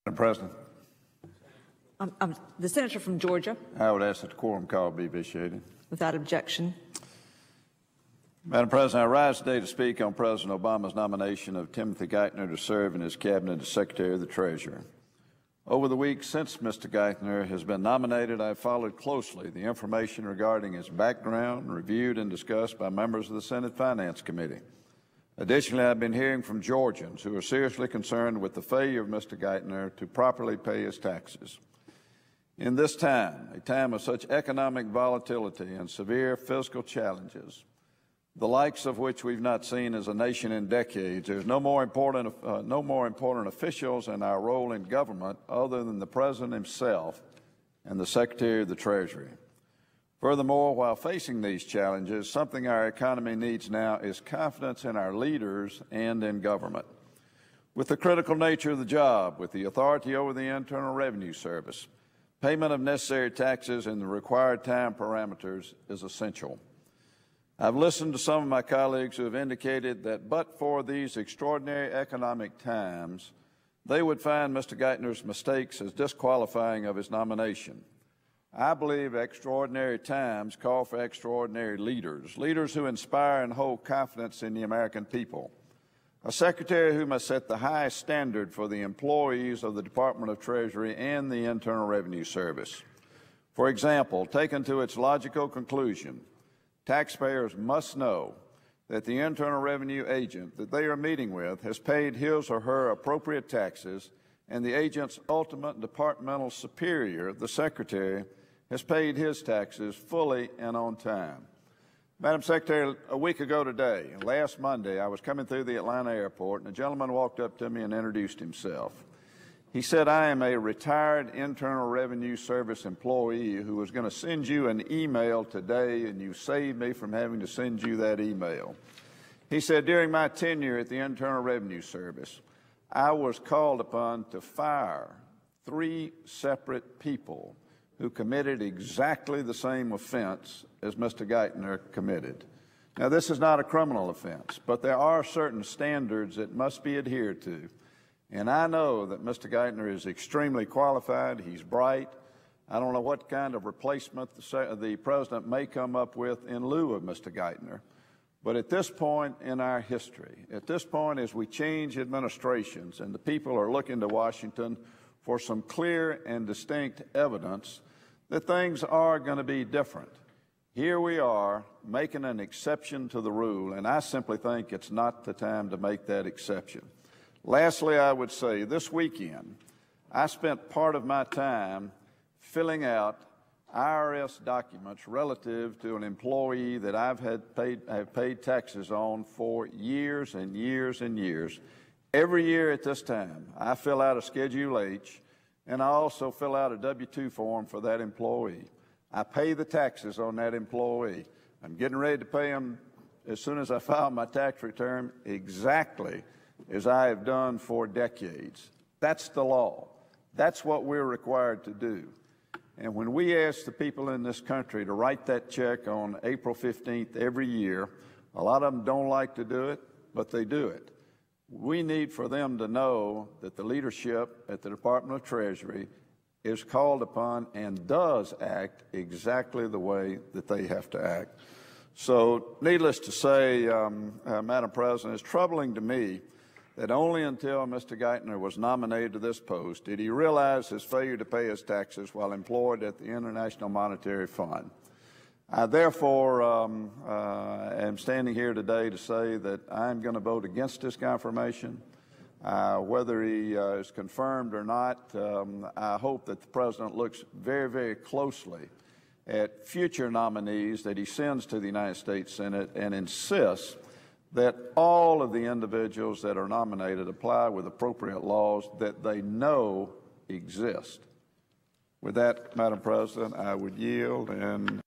Madam President, The senator from Georgia. I would ask that the quorum call be vitiated. Without objection. Madam President, I rise today to speak on President Obama's nomination of Timothy Geithner to serve in his cabinet as Secretary of the Treasury. Over the weeks since Mr. Geithner has been nominated, I have followed closely the information regarding his background, reviewed and discussed by members of the Senate Finance Committee. Additionally, I've been hearing from Georgians who are seriously concerned with the failure of Mr. Geithner to properly pay his taxes. In this time, a time of such economic volatility and severe fiscal challenges, the likes of which we've not seen as a nation in decades, there's no more important officials in our role in government other than the President himself and the Secretary of the Treasury. Furthermore, while facing these challenges, something our economy needs now is confidence in our leaders and in government. With the critical nature of the job, with the authority over the Internal Revenue Service, payment of necessary taxes and the required time parameters is essential. I've listened to some of my colleagues who have indicated that but for these extraordinary economic times, they would find Mr. Geithner's mistakes as disqualifying of his nomination. I believe extraordinary times call for extraordinary leaders, leaders who inspire and hold confidence in the American people. A secretary who must set the highest standard for the employees of the Department of Treasury and the Internal Revenue Service. For example, taken to its logical conclusion, taxpayers must know that the Internal Revenue agent that they are meeting with has paid his or her appropriate taxes, and the agent's ultimate departmental superior, the Secretary, has paid his taxes fully and on time. Madam Secretary, a week ago today, last Monday, I was coming through the Atlanta airport, and a gentleman walked up to me and introduced himself. He said, "I am a retired Internal Revenue Service employee who was going to send you an email today, and you saved me from having to send you that email." He said, "During my tenure at the Internal Revenue Service, I was called upon to fire 3 separate people who committed exactly the same offense as Mr. Geithner committed." Now, this is not a criminal offense, but there are certain standards that must be adhered to. And I know that Mr. Geithner is extremely qualified. He's bright. I don't know what kind of replacement the President may come up with in lieu of Mr. Geithner. But at this point in our history, at this point as we change administrations and the people are looking to Washington for some clear and distinct evidence that things are going to be different, here we are making an exception to the rule, and I simply think it's not the time to make that exception. Lastly, I would say this weekend, I spent part of my time filling out IRS documents relative to an employee that I have paid taxes on for years and years and years. Every year at this time, I fill out a Schedule H, and I also fill out a W-2 form for that employee. I pay the taxes on that employee. I'm getting ready to pay them as soon as I file my tax return, exactly as I have done for decades. That's the law. That's what we're required to do. And when we ask the people in this country to write that check on April 15th every year, a lot of them don't like to do it, but they do it. We need for them to know that the leadership at the Department of Treasury is called upon and does act exactly the way that they have to act. So, needless to say, Madam President, it's troubling to me that only until Mr. Geithner was nominated to this post did he realize his failure to pay his taxes while employed at the International Monetary Fund. I therefore am standing here today to say that I'm going to vote against his confirmation. Whether he is confirmed or not, I hope that the President looks very, very closely at future nominees that he sends to the United States Senate and insists that all of the individuals that are nominated apply with appropriate laws that they know exist. With that, Madam President, I would yield and